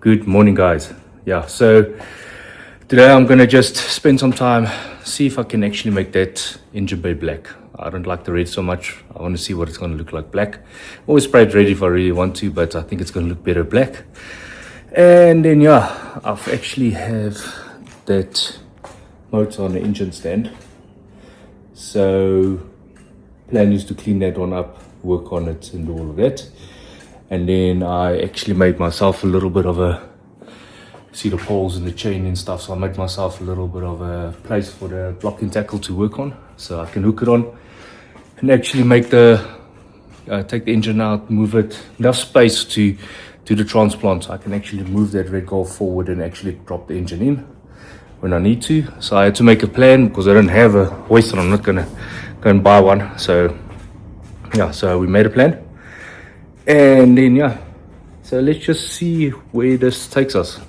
Good morning, guys. Yeah, so today I'm gonna just spend some time, see if I can actually make that engine bay black. I don't like the red so much. I want to see what it's gonna look like black. Always spray it red if I really want to, but I think it's gonna look better black. And then yeah, I've actually have that motor on the engine stand. So plan is to clean that one up, work on it and do all of that. And then I actually made myself a little bit of a, see the poles and the chain and stuff, so I made myself a little bit of a place for the block and tackle to work on, so I can hook it on and actually make the take the engine out, move it, enough space to do the transplant, so I can actually move that red Golf forward and actually drop the engine in when I need to. So I had to make a plan because I don't have a hoist and I'm not gonna go and buy one. So yeah, so we made a plan. And then yeah, so let's just see where this takes us.